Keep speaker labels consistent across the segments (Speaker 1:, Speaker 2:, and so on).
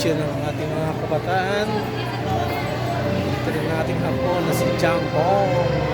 Speaker 1: tradisyon ng ating mga kabataan. Ito rin ang ating hapon na si Jampong.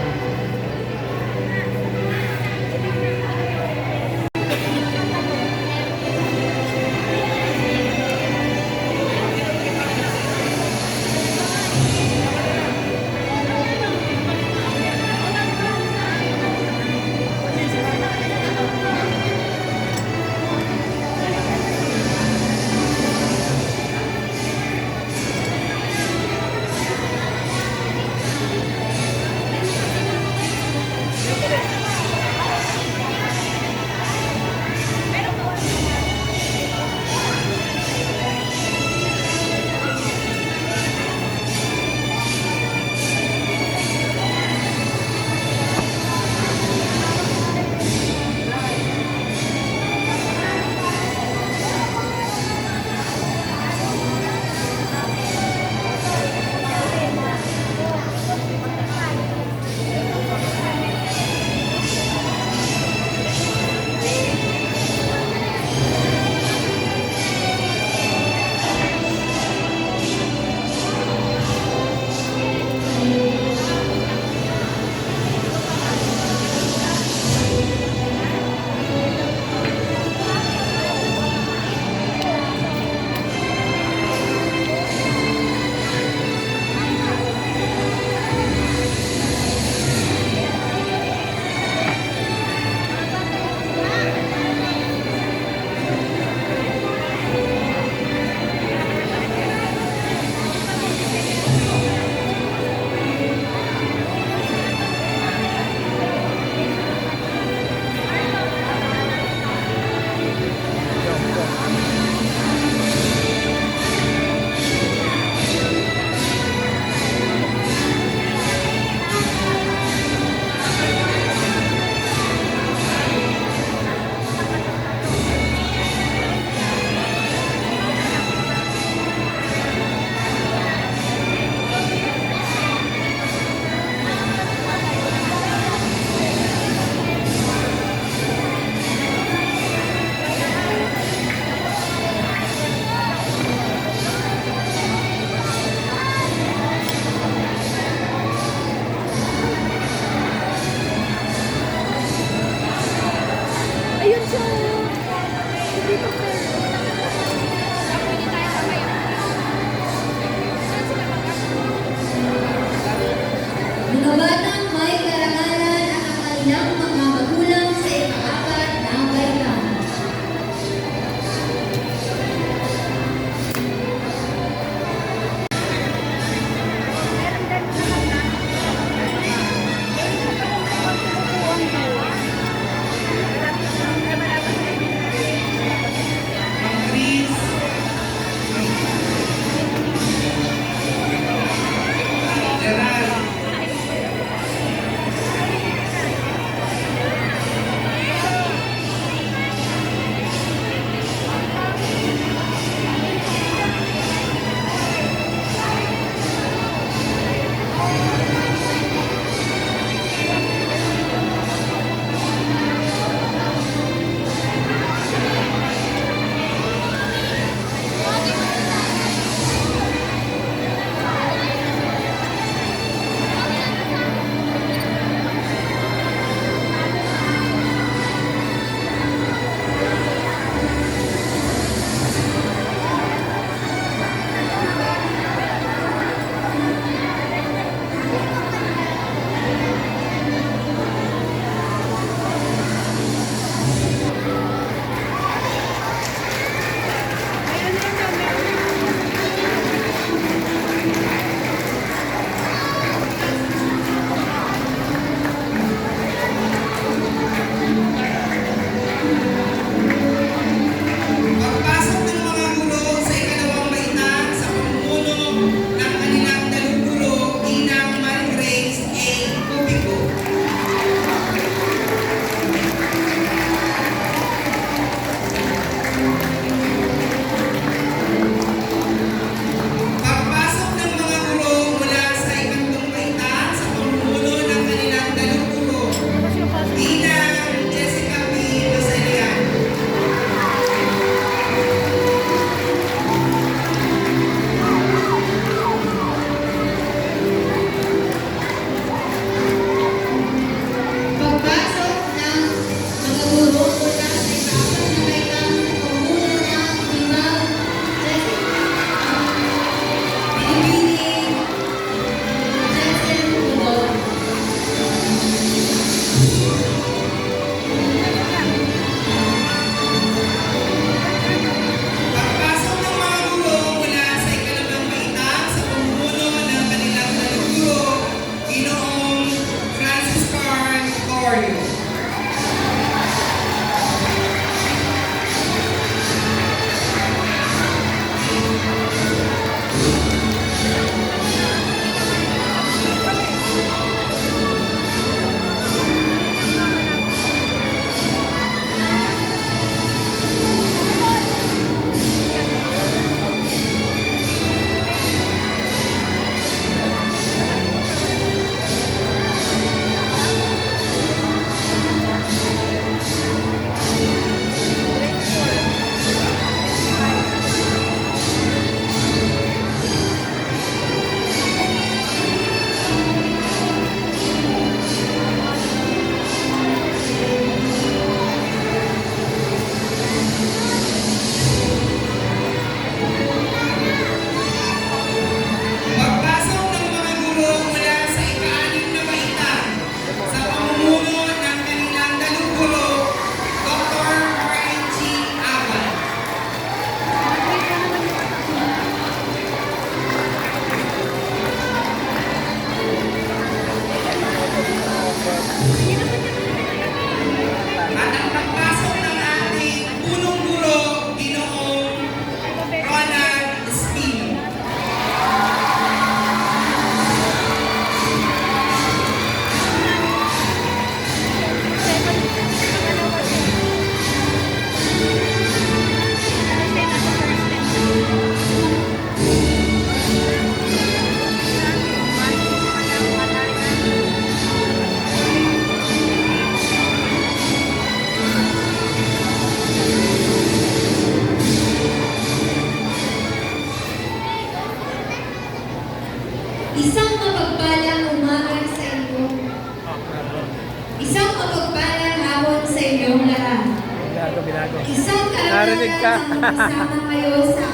Speaker 1: Narinig ka.
Speaker 2: Kasama kayo sa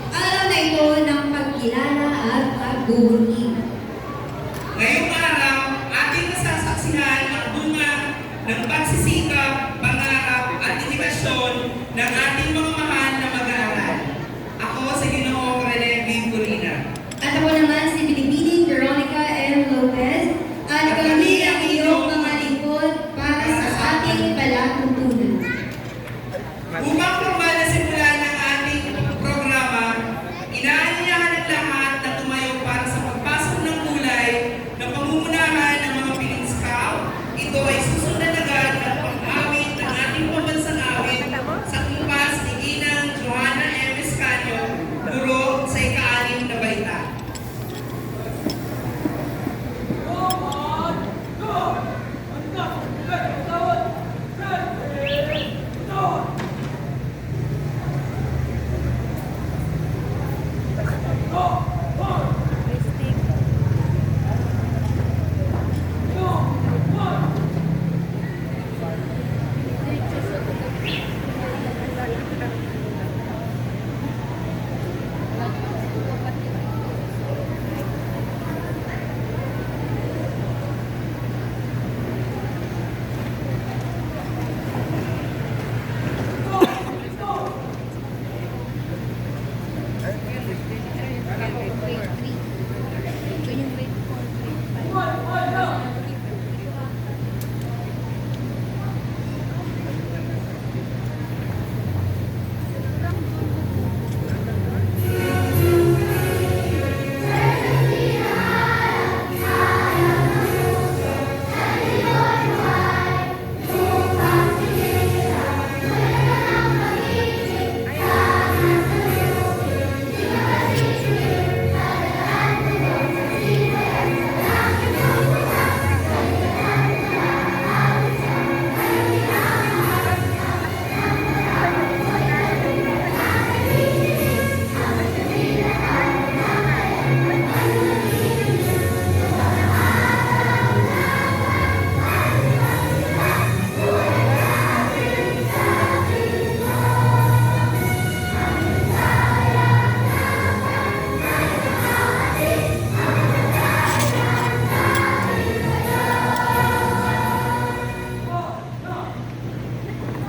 Speaker 2: araw na ito ng pagkilala at pagbubunyi.
Speaker 3: Ngayong araw, ating masasaksihan ang bunga ng pagsisikap, pangarap at dedikasyon ng ating mga mahal na mag-aaral. Ako si Ginoong Rene B. Corina.
Speaker 2: At ako naman si Binibining Veronica M. Lopez at kami ang iyong mga lingkod para sa ating palatuntunan.
Speaker 3: Upang formal na simulan ng ating programa, inaanyayahan ng lahat na tumayo para sa pagpasok ng kulay na pamumunahan ng mga Piling Scout. Ito ay susunod agad ng pag-awit ng ating pambansang awit sa kumpas ni Ginang Johanna M. Escanio, guro sa ika-6 na baita.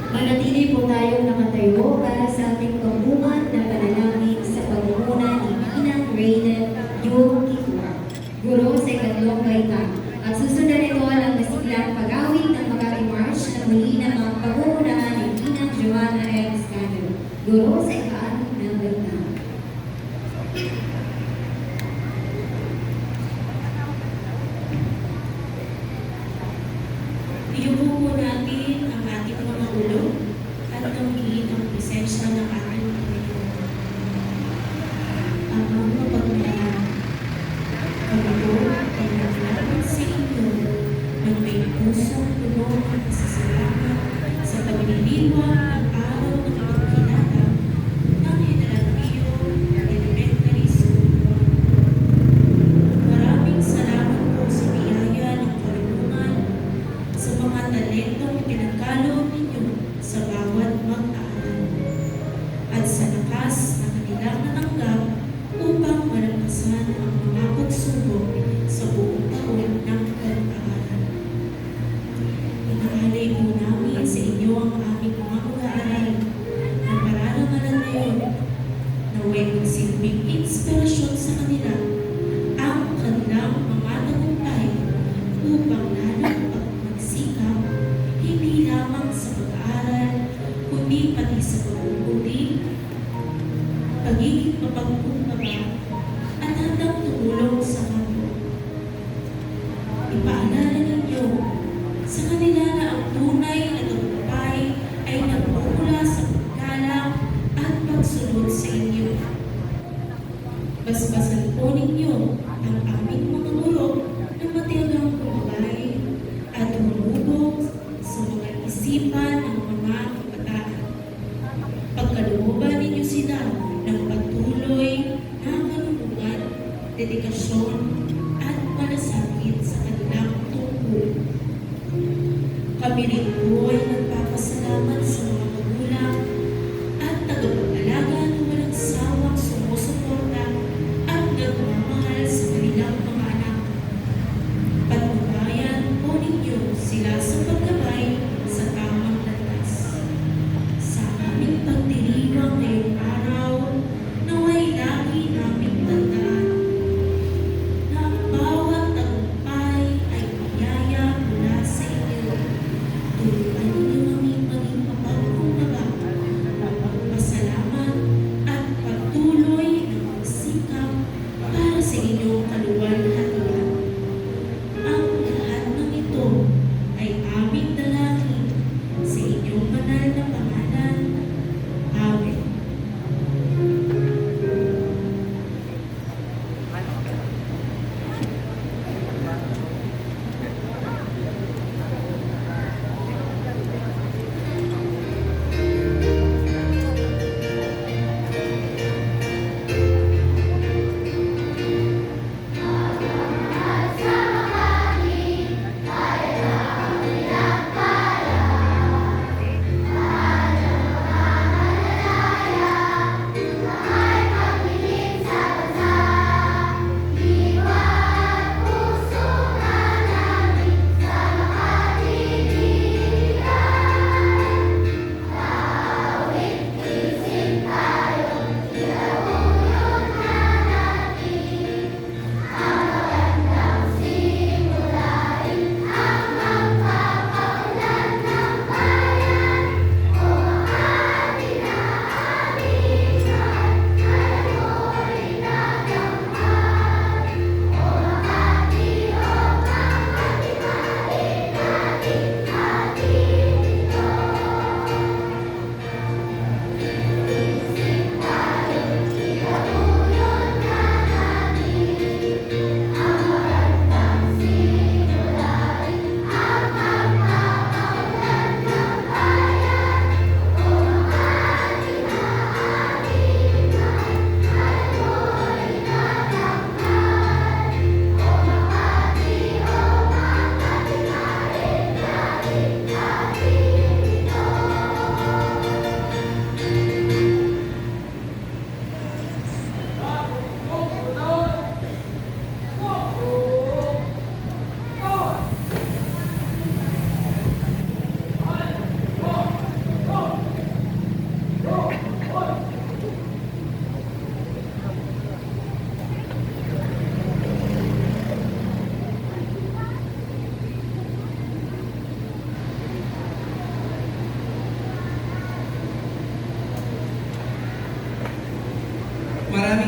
Speaker 2: Manatili po tayong nakatayo para sa ating pambuhat na panalangin sa pagmumuna ni Ginang Raiden Yung Kikwa, guro sa ikatlong baita. At susunod ito ang masiglang pag-awit ng Makati March na muli ng mga pagmumunahan ni Ginang Johanna M. Escanio, guro sa ika-6 na baita.
Speaker 4: Iyubo po natin ang ating mga ulo at tungkiin ang presensya ng ating Panginoon. Ang mga mapagmahal, kami po ay naglaban sa inyo ng may pusong puno at pasasalamat sa pagliliwag ng araw ng pagkilala ng General Pio Elementary School. Maraming salamat po sa biyaya ng karunungan sa mga talentong pinagkaloob ninyo sa bawat mag-aaral at sa lakas na kanilang natanggap upang malampasan ang mga pagsubok sa buong taon ng pag-aaral. Inaalay po namin sa inyo ang aming mga mag-aaral na pararangalan na yun na huwag magsilbing inspirasyon sa kanila ang kanilang mga tagumpay upang lalo magsikap hindi lamang sa pag-aaral kundi pati sa pagbubuti, pagiging mapagkumbaba at handang tumulong sa kapwa. Ipaalala ninyo sa kanila na ang tunay na tagumpay ay nagmumula sa paggalang at pagsunod sa inyo. Basbasan po ninyo ang aming mga guro na matiyagang bumabay at humubog sa mga isipan ng mga kabataan. Pagkalooban ninyo sila ng patuloy na kalungan, dedikasyon at malasakit sa kanilang tungkol. Kami rin po ay nagpapasalamat sa mga magulang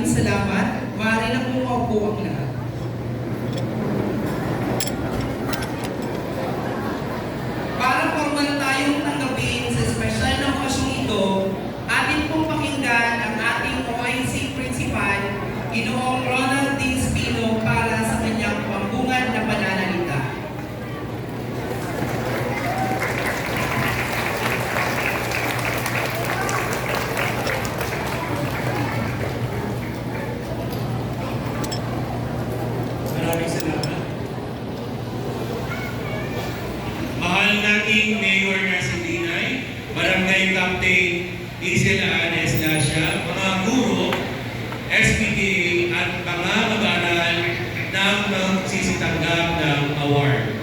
Speaker 3: Maraming salamat. Maaari na po maupo ang lahat. Para formal tayong tanggapin sa espesyal na okasyong ito, atin pong pakinggan ang ating OIC Principal, Ginoong Ronald D. Espino para sa kanyang pambungad na pananalita.
Speaker 5: Maraming salamat. Mahal nating Mayor na si Dinay, Barangay Captain Isel Anes Lasha, mga guro, SPDA at mga mag-aaral ng magsisitanggap ng award.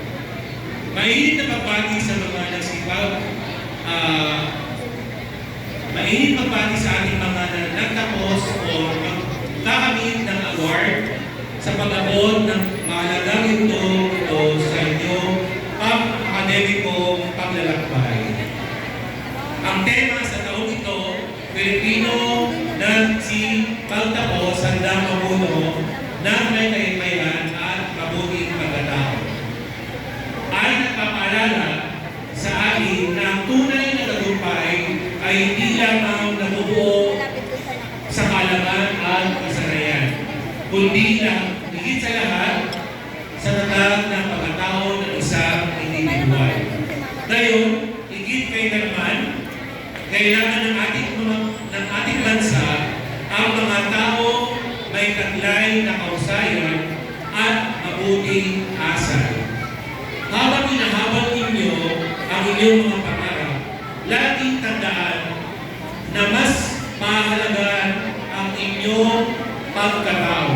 Speaker 5: Mainit na pagbati sa mga nagsipag, mainit pagbati sa ating mga nagtapos o magkakamit ng award sa pag-abot ng mahalagang ito sa inyong pang-akademikong paglalakbay. Ang tema sa taong ito, Pilipino na si pagtapos handang mamuno ng may kayamayan at mabuting pagkatao. Ay nagpapaalala sa atin na ang tunay na tagumpay ay hindi lamang nabubuo sa kalaman at kasanayan, kundi lang higit sa lahat sa tatag ng pagkatao ng isang individual. Ngayon, higit kailanman, kailangan ng ating bansa ang mga tao may taglay na kausayan at mabuting asal. Habang hinahabol ninyo ang inyong mga pangarap, laging tandaan na mas mahalagaan ang inyong pagkatao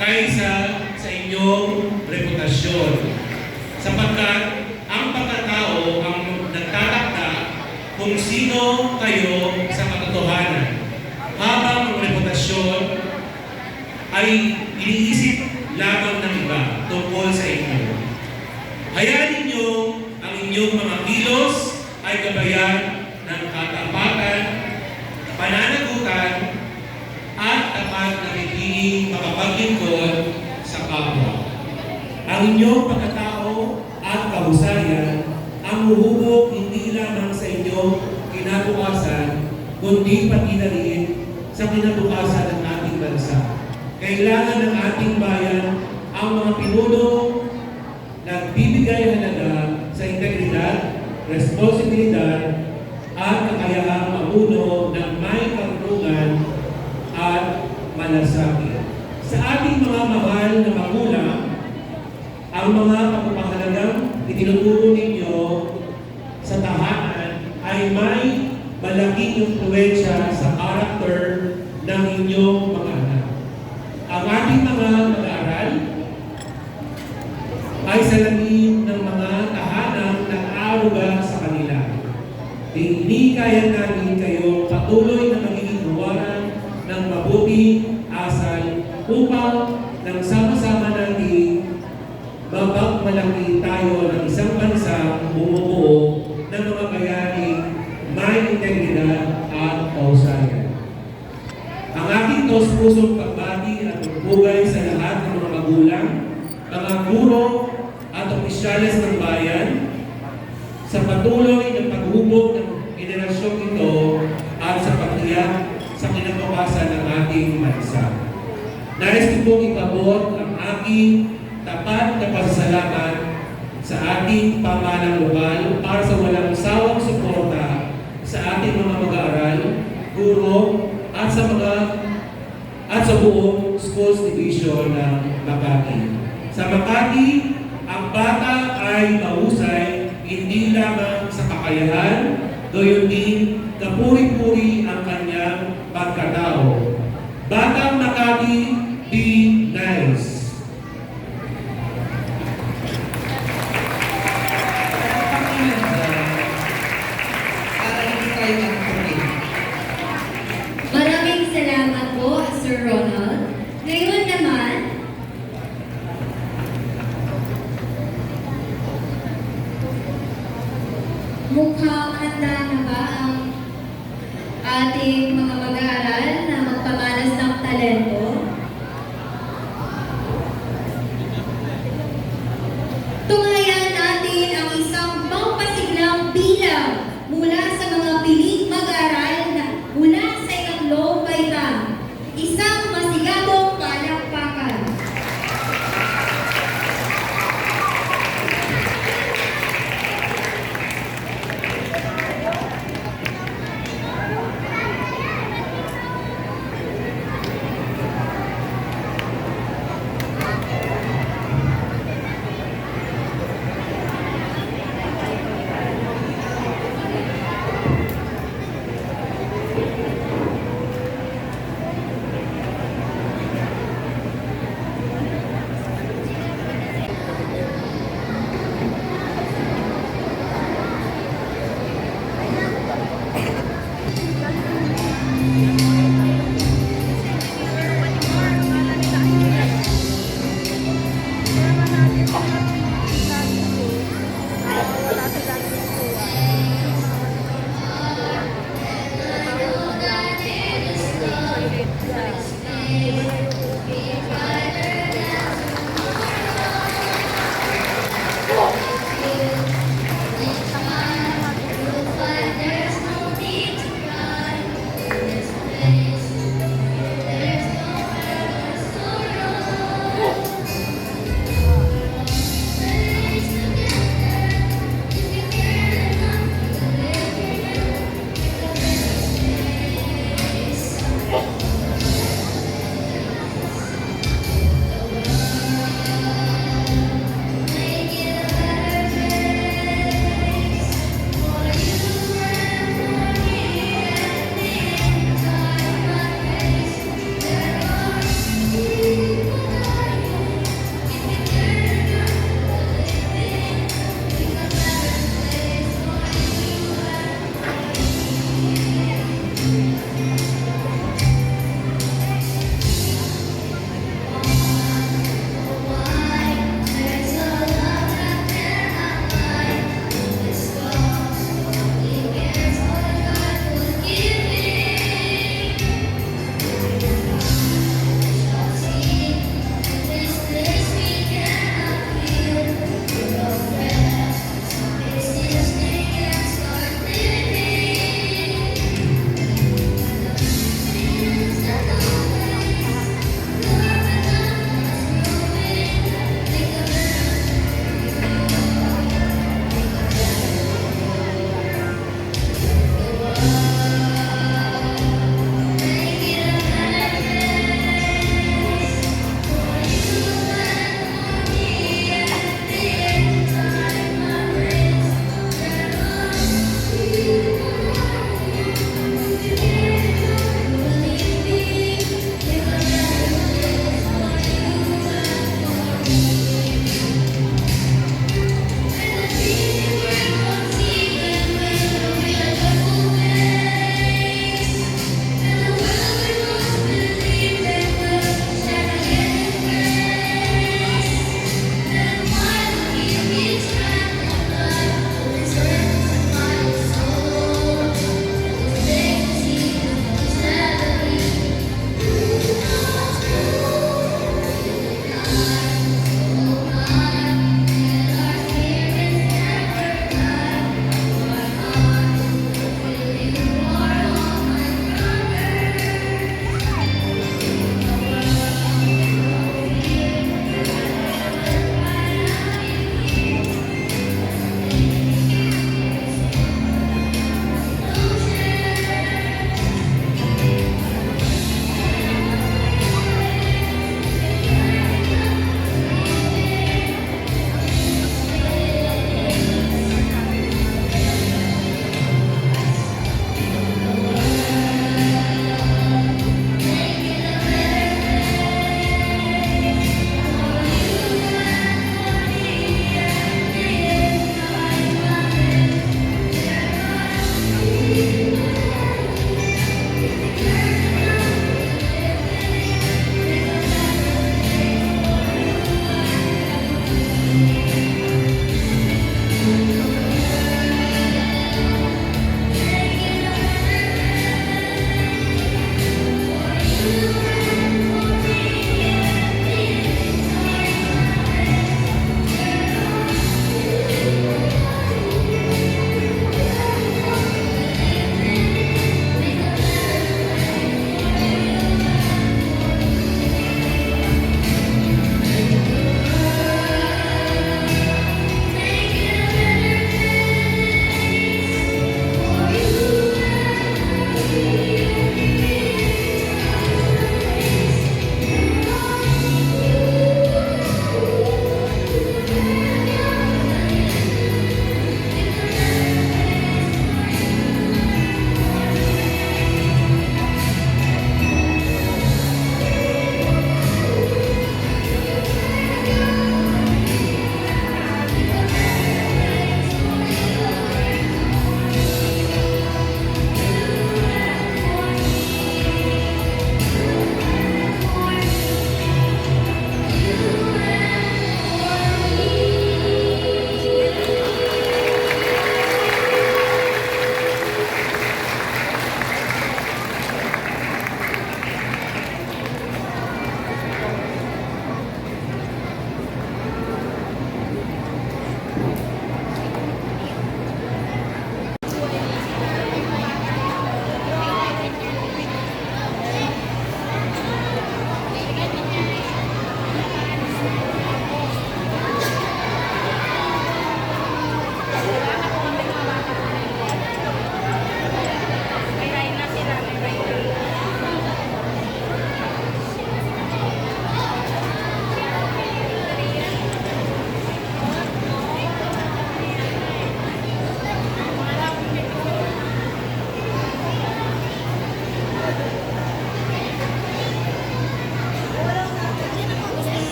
Speaker 5: kaysa sa inyong reputasyon. Sapagkat ang pagkatao ang nagtatakda kung sino kayo sa katotohanan, habang ang reputasyon ay iniisip lamang ng iba tungkol sa inyo. Hayaan ninyo ang inyong mga kilos ay gabayan ng katapatan, pananagutan, at tapat na pagiging makapaglingkod sa kapwa. Ang inyong pagkatao at kahusayan ang huhubog hindi lamang sa inyong kinabukasan, kundi pati na rin sa kinabukasan ng ating bansa. Kailangan ng ating bayan ang mga pinuno nagbibigay halaga sa integridad, responsibilidad, at kakayahang mamuno ng may karunungan at malasakit. Sa ating mga mahal na magulang, ang mga pagpapahalagang itinuturo ninyo sa tahanan ay may malaking impluwensya sa karakter ng inyong mga anak. Ang ating mga mag-aaral ay salamin ng mga tahanang nag-aaruga sa kanila. Hinihikayan namin kayo patuloy na magiging gawaran ng mabuting asal upang nang sama-sama natin mapagmalaki tayo ng isang bansang bumubuo ng mga bayaning may integridad at kausayan. Ang aking taos-pusong pagbati at pagbugay sa lahat ng mga magulang, mga guro at opisyales ng bayan sa patuloy ng paghubog ng generasyong ito at sa pagtiyak sa kinabukasan ng ating bansa. Nais ko pong ipabot ang aking tapat na pasasalamat sa ating pamahalang lokal para sa walang sawang suporta sa ating mga mag-aaral, guro, at sa buong schools division ng Makati. Sa Makati, ang bata ay mahusay hindi lamang sa kakayahan, gayon din kapuri-puri ang kanyang pagkatao. Batang Makati, be nice.
Speaker 3: Para hindi tayo magpapit.
Speaker 2: Maraming salamat po, Sir Ronald. Ngayon naman, mukhang handa na ba ang ating mga mag-aaral na magpamalas ng talento? Tungayan natin ang isang pampasiglang bilang mula sa mga piling mag-aral na mula sa ikatlong baitang. Isang masigabong palakpakan.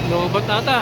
Speaker 1: Lobat ata.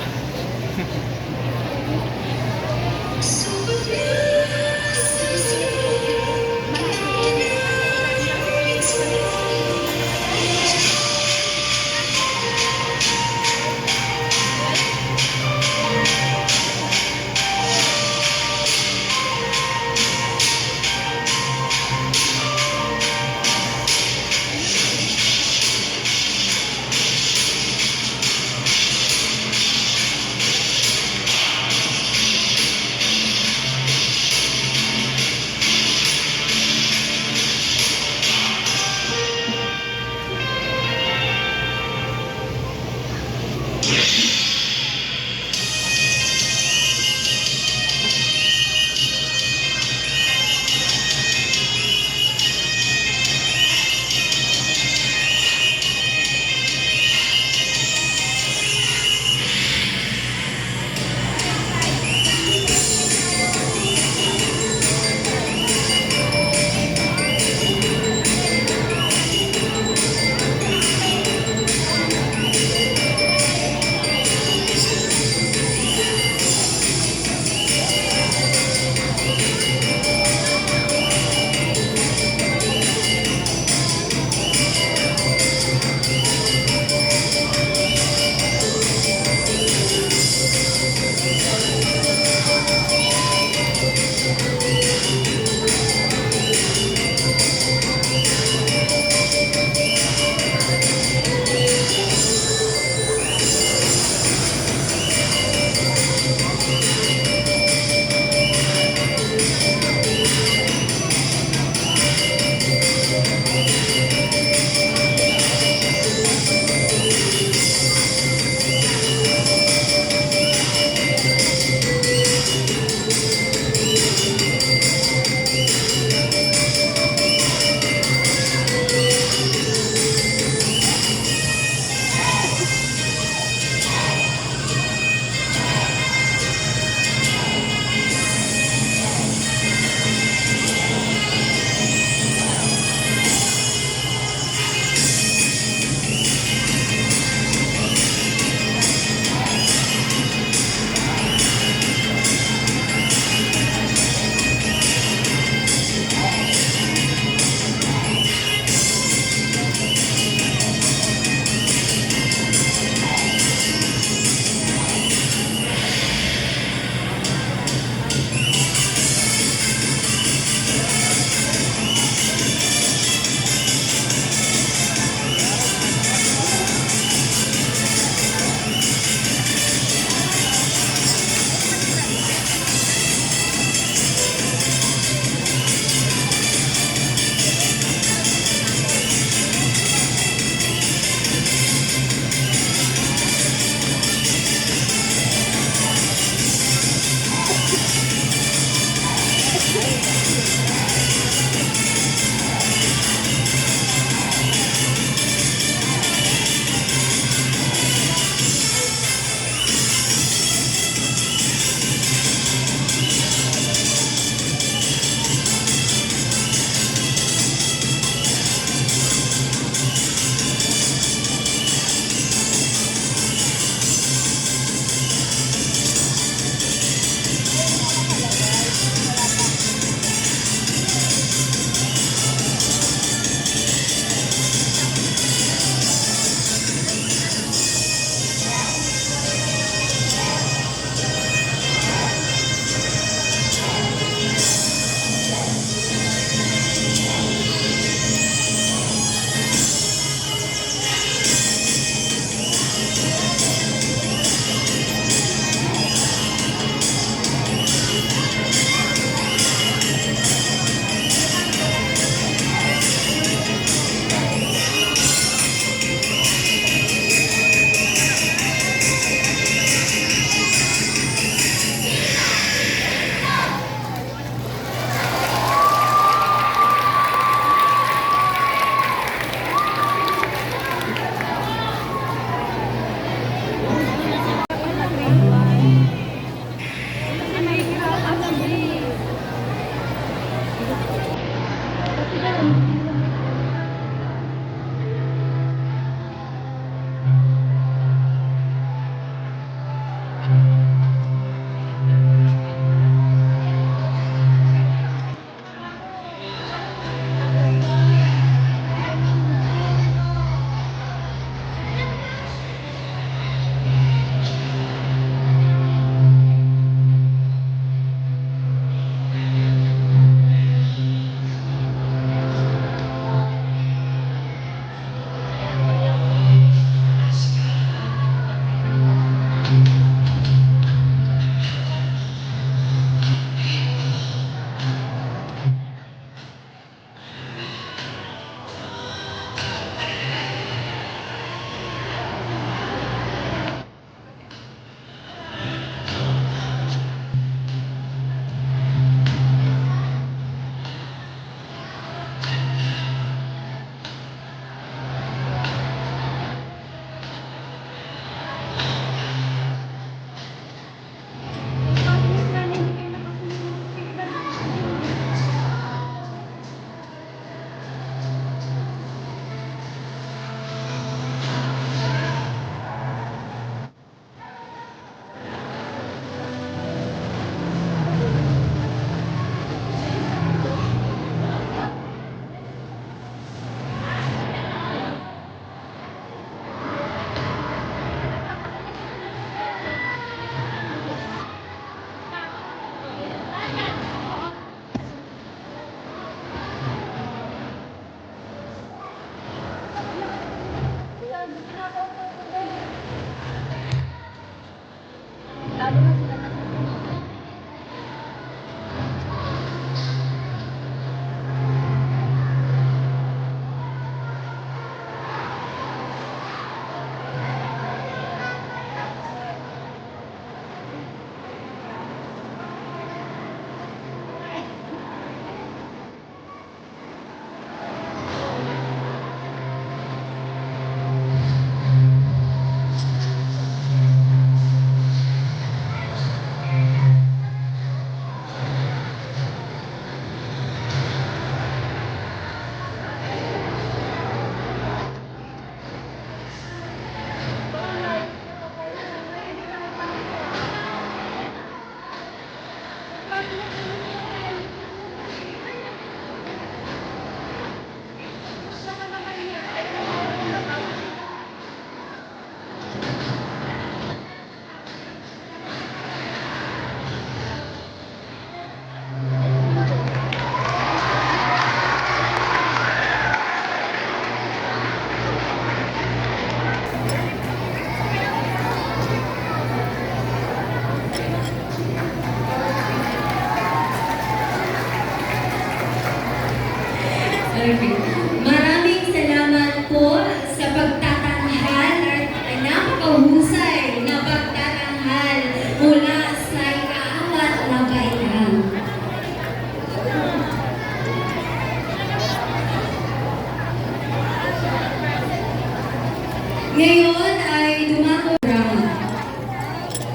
Speaker 2: Ngayon ay dumako drama.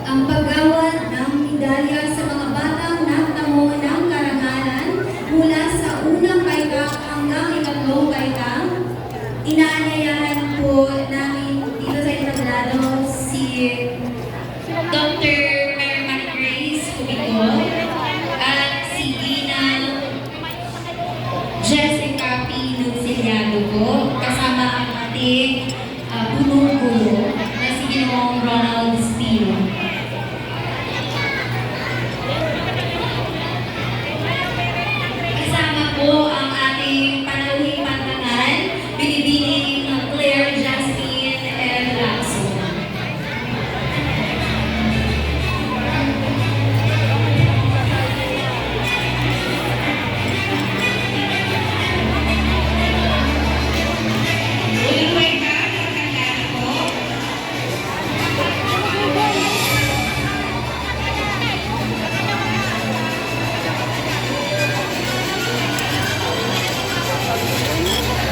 Speaker 2: Ang pag-award ng medalya sa mga batang nagtamo ng karangalan mula sa unang baitang hanggang ikatlong baitang. Inaanyayahan po namin dito sa entablado si Dr. Merman Grace Cubito at si Gina Jessica P. Nunsiliado po, kasama ang ating punong guro na si Ginoong Ronald Spino. Kasama po ang ating panauhing pantangan, binibining Claire Jasmine L. Lacson.
Speaker 3: Unang baita ng kandang po.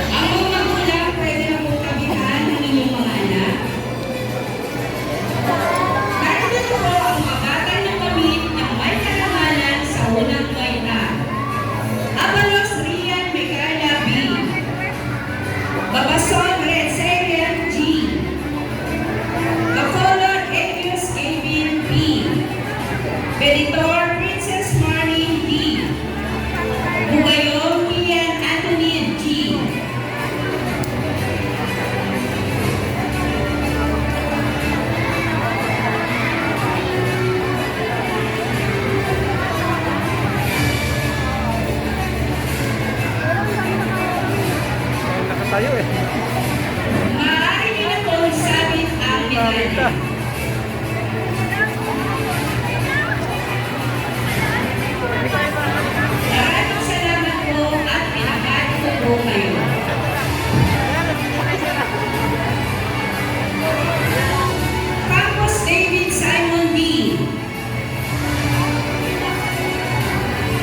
Speaker 3: Ang mga magulang pwede na po tabihan ng inyong mga anak. Narito po ang mga bata ng pamit ng may karangalan sa unang baita. Abalos Rian Micaela B. Babason Redserian G. Bacolod Elius Kevin P. Benitor Princess Marlene D. Bugayong Ian Antonin G.
Speaker 1: Nakatayo eh.
Speaker 3: Maaari nyo na po sabit ang medalya. Maraming salamat po at pinabati ko po kayo. Campos David Simon B.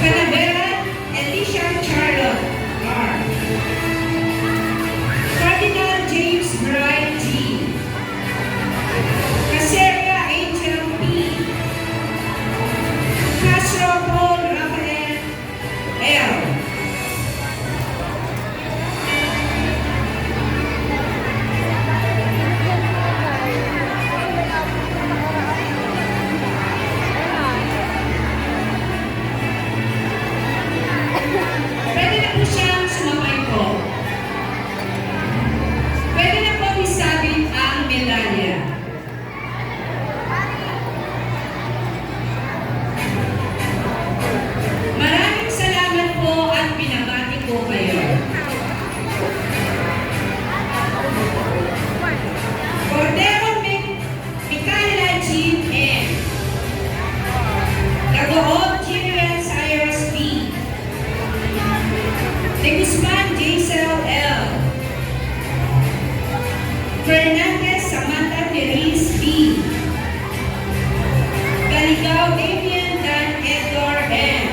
Speaker 3: Canaveral Alicia Charlotte R. Cardinal James Bright G. Caseria Angel P. Castro Paul Rafael L. Pwede na po siyang sumabay po. Pwede na po isabit ang medalya. Maraming salamat po at binabati ko kayo. Cordero Micaela Jean N. Dagoon General Cyrus B. De Guzman Jaisel L. Fernandez Samantha Therese B. Galigao Damian Dan Edgar N.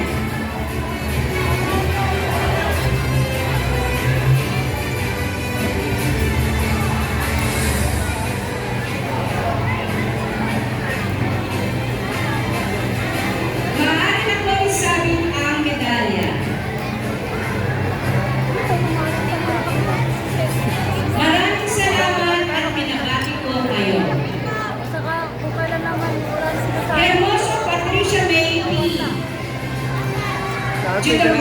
Speaker 3: Maaari na po isabit ang medalya. Maraming salamat at pinabati ko kayo. Hermoso Patricia May P. Judah